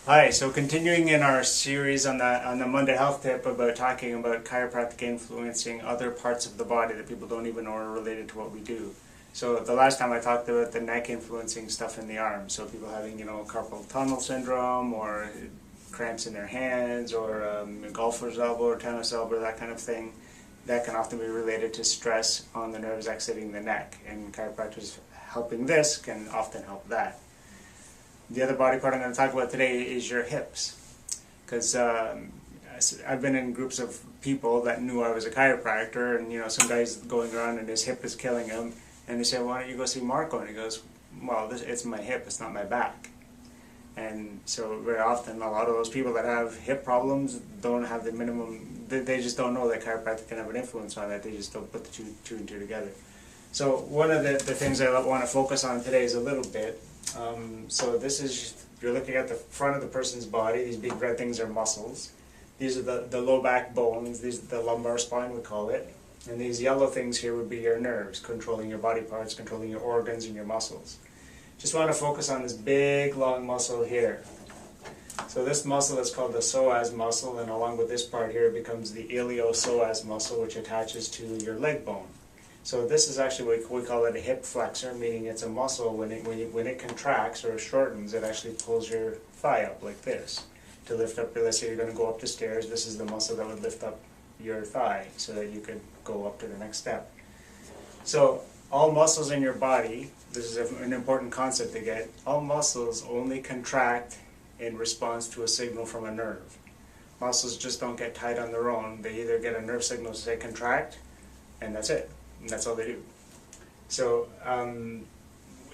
Hi, so continuing in our series on the Monday Health Tip about talking about chiropractic influencing other parts of the body that people don't even know are related to what we do. So the last time I talked about the neck influencing stuff in the arm. So people having, carpal tunnel syndrome or cramps in their hands or golfer's elbow or tennis elbow, that kind of thing. That can often be related to stress on the nerves exiting the neck. And chiropractors helping this can often help that. The other body part I'm going to talk about today is your hips, because I've been in groups of people that knew I was a chiropractor, and some guy's going around and his hip is killing him, and they say, "Why don't you go see Marco?" And he goes, "Well, it's my hip, it's not my back." And so very often, a lot of those people that have hip problems don't have the minimum. They just don't know that chiropractic can have an influence on that. They just don't put the two and two together. So one of the things I want to focus on today is a little bit. So this is, you're looking at the front of the person's body. These big red things are muscles. These are the low back bones. These are the lumbar spine, we call it. And these yellow things here would be your nerves, controlling your body parts, controlling your organs and your muscles. Just want to focus on this big long muscle here. So this muscle is called the psoas muscle, and along with this part here becomes the iliopsoas muscle, which attaches to your leg bone. So this is actually what we call it a hip flexor, meaning it's a muscle when it contracts or shortens, it actually pulls your thigh up like this to lift up. Let's say you're going to go up the stairs. This is the muscle that would lift up your thigh so that you could go up to the next step. So all muscles in your body, this is an important concept to get, all muscles only contract in response to a signal from a nerve. Muscles just don't get tight on their own. They either get a nerve signal to say contract, and that's it. And that's all they do. So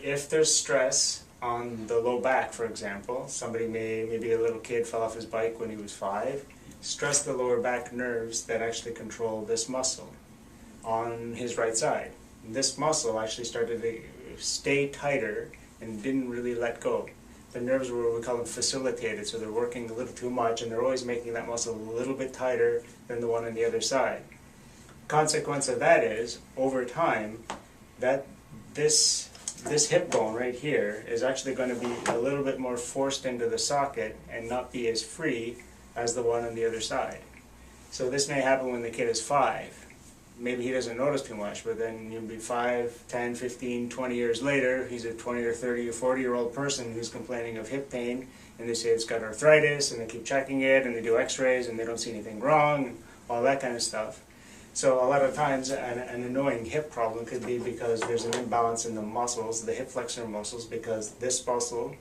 if there's stress on the low back, for example, maybe a little kid fell off his bike when he was 5, stress the lower back nerves that actually control this muscle on his right side. This muscle actually started to stay tighter and didn't really let go. The nerves were, we call them facilitated, so they're working a little too much and they're always making that muscle a little bit tighter than the one on the other side. Consequence of that is, over time, that this hip bone right here is actually going to be a little bit more forced into the socket and not be as free as the one on the other side. So this may happen when the kid is 5. Maybe he doesn't notice too much, but then you'll be 5, 10, 15, 20 years later, he's a 20 or 30 or 40-year-old person who's complaining of hip pain, and they say it's got arthritis, and they keep checking it, and they do x-rays, and they don't see anything wrong, and all that kind of stuff. So a lot of times an annoying hip problem could be because there's an imbalance in the muscles, the hip flexor muscles, because this muscle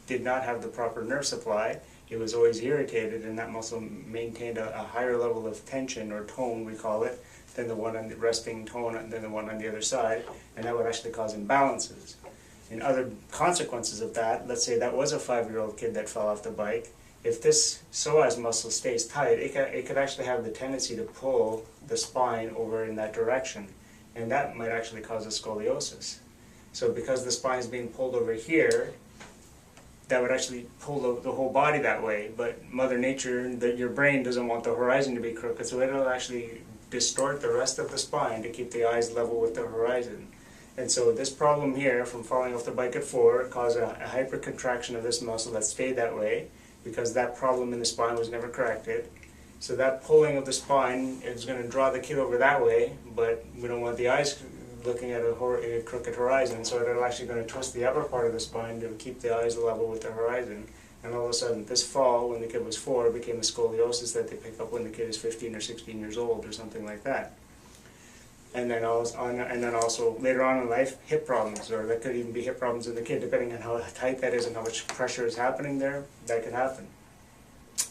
did not have the proper nerve supply. It was always irritated, and that muscle maintained a higher level of tension, or tone we call it, than the one on the resting tone than the one on the other side, and that would actually cause imbalances. And other consequences of that, let's say that was a 5-year-old kid that fell off the bike. If this psoas muscle stays tight, it could actually have the tendency to pull the spine over in that direction, and that might actually cause a scoliosis. So because the spine is being pulled over here, that would actually pull the whole body that way, but Mother Nature, your brain doesn't want the horizon to be crooked, so it'll actually distort the rest of the spine to keep the eyes level with the horizon. And so this problem here from falling off the bike at 4 caused a hypercontraction of this muscle that stayed that way, because that problem in the spine was never corrected. So that pulling of the spine is going to draw the kid over that way, but we don't want the eyes looking at a crooked horizon, so it's actually going to twist the upper part of the spine to keep the eyes level with the horizon. And all of a sudden, this fall, when the kid was 4, became a scoliosis that they pick up when the kid is 15 or 16 years old or something like that. And then also later on in life, hip problems, or that could even be hip problems in the kid, depending on how tight that is and how much pressure is happening there, that could happen.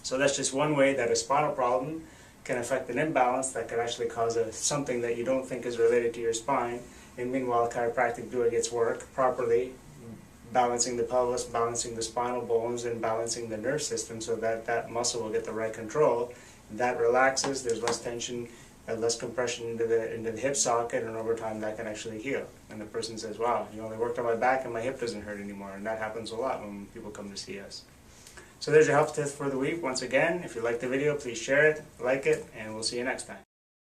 So that's just one way that a spinal problem can affect an imbalance that could actually cause something that you don't think is related to your spine. And meanwhile, chiropractic doing its work properly, balancing the pelvis, balancing the spinal bones, and balancing the nerve system so that that muscle will get the right control. That relaxes, there's less tension, less compression into the hip socket, and over time that can actually heal. And the person says, "Wow, you only worked on my back and my hip doesn't hurt anymore." And that happens a lot when people come to see us. So there's your health tip for the week. Once again, if you like the video, please share it, like it, and we'll see you next time.